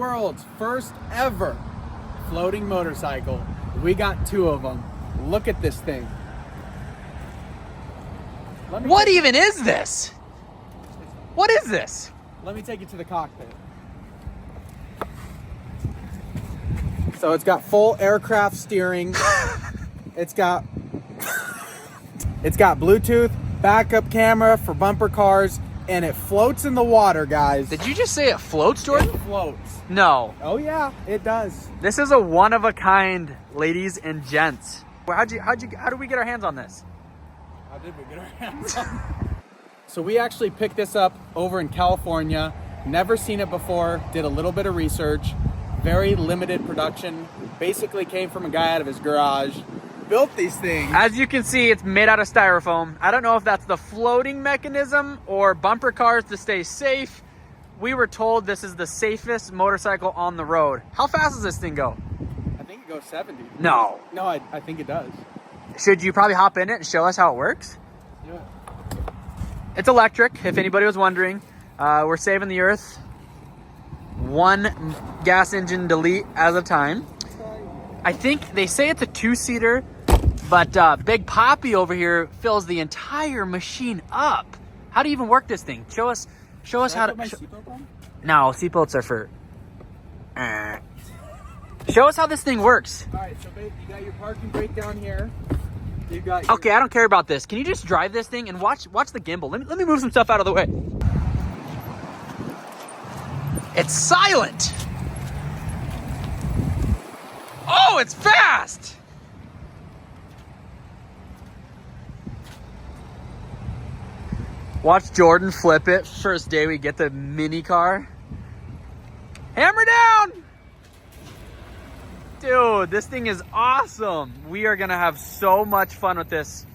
world's first ever floating motorcycle. We got 2 of them. Look at this thing. What even is this? What is this? Let me take you to the cockpit. So it's got full aircraft steering. It's got Bluetooth, backup camera for bumper cars, and it floats in the water, guys. Did you just say it floats, Jordan? It floats. No. Oh yeah, it does. This is a one-of-a-kind, ladies and gents. How do we get our hands on this? How did we get our hands on? So we actually picked this up over in California. Never seen it before. Did a little bit of research. Very limited production. Basically came from a guy out of his garage. Built these things. As you can see, it's made out of styrofoam. I don't know if that's the floating mechanism or bumper cars to stay safe. We were told this is the safest motorcycle on the road. How fast does this thing go? I think it goes 70. No. No, I think it does. Should you probably hop in it and show us how it works? Do it. It's electric, if anybody was wondering. We're saving the earth. 1 gas engine delete as a time. I think they say it's a 2-seater, but Big Poppy over here fills the entire machine up. How do you even work this thing? Show us how to. No, seatbelts are for. Show us how this thing works. All right, so babe, you got your parking brake down here. You got. Okay, I don't care about this. Can you just drive this thing and watch the gimbal? Let me move some stuff out of the way. It's silent. Oh, it's fast. Watch Jordan flip it first day we get the mini car. Hammer down. Dude, this thing is awesome. We are gonna have so much fun with this.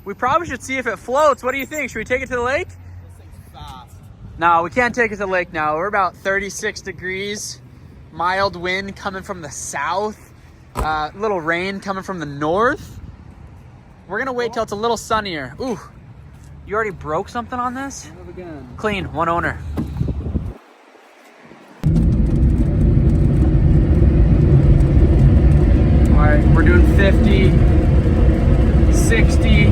We probably should see if it floats. What do you think? Should we take it to the lake? This thing's fast. No, we can't take it to the lake now. We're about 36 degrees. Mild wind coming from the south. Little rain coming from the north. We're gonna wait till it's a little sunnier. Ooh, you already broke something on this? Move again. Clean, 1 owner. All right, we're doing 50, 60.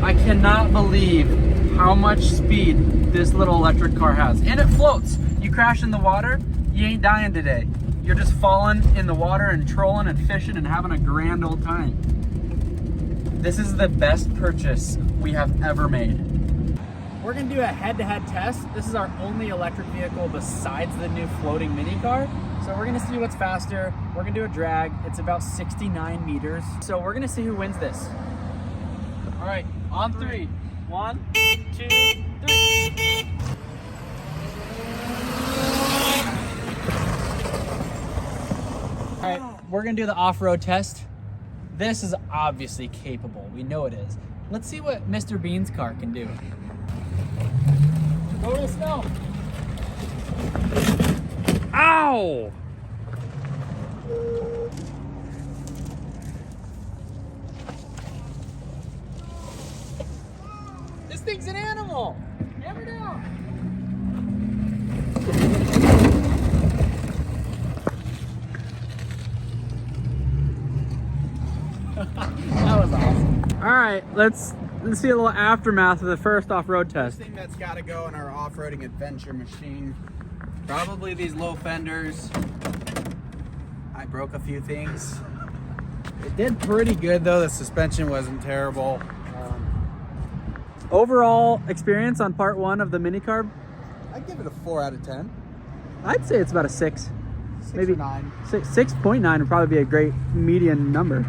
I cannot believe how much speed this little electric car has. And it floats. You crash in the water, you ain't dying today. You're just falling in the water and trolling and fishing and having a grand old time. This is the best purchase we have ever made. We're gonna do a head-to-head test. This is our only electric vehicle besides the new floating mini car. So we're gonna see what's faster. We're gonna do a drag. It's about 69 meters. So we're gonna see who wins this. All right, on 3. 1, 2, 3. All right, we're gonna do the off-road test. This is obviously capable. We know it is. Let's see what Mr. Bean's car can do. Go to the snow. Ow! This thing's an animal. Hammer down. That was awesome. All right, let's see a little aftermath of the first off-road test. First thing that's got to go in our off-roading adventure machine, probably these low fenders. I broke a few things. It did pretty good though. The suspension wasn't terrible. Overall experience on part 1 of the mini car, I'd give it a 4 out of 10. I'd say it's about a 6. 6 Maybe or 9. 6.9 would probably be a great median number.